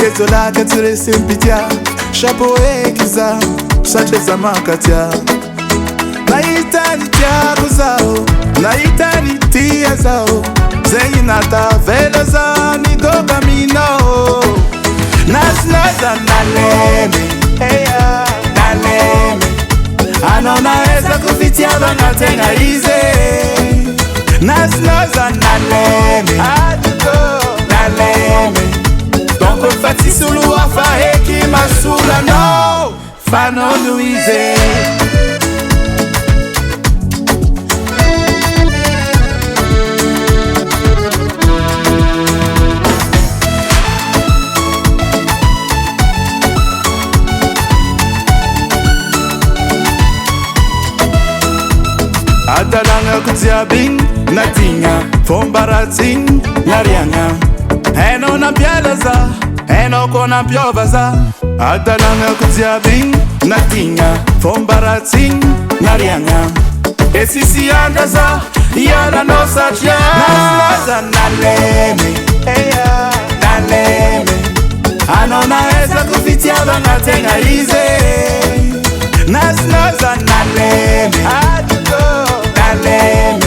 Ketola katule simpitia Chapeau ekiza Sacheza makatia Naitani tia kuzao Naitani tia zao Zengi nata vela za Nigoga minao Nasnaza naleme Naleme Anonaweza kufitia bana tenga ize Nasnaza naleme Naleme Donc fati sulu afa eki masula no Fano Louise Adalanga kutia bing Natinga Fombarating Narianga Eno na bialaza Eno kona piobaza Adalanga kutia bing Natinga Fombarating Narianga Esisi andaza Yala no sacha Naslaza naleme Naleme Anona eza kufitia banga tenga ize Naslaza naleme Naleme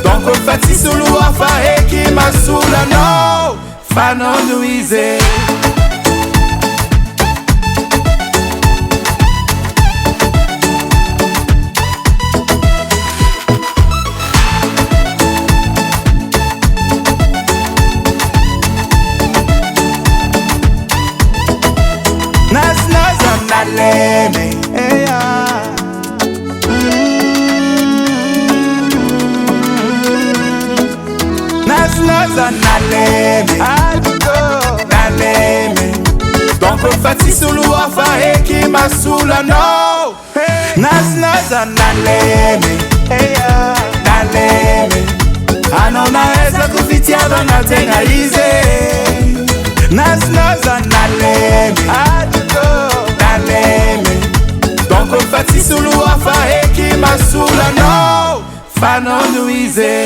Donc fati sulu afa eki masula no Fano Louise Naslaza naleme Naslaza naleme Naleme Donc fati sulu afa eki masula no Naslaza naleme Naleme Anonaweza kufitia bana tenga ize Naslaza naleme Naleme Donc fati sulu afa eki masula no Fano Louise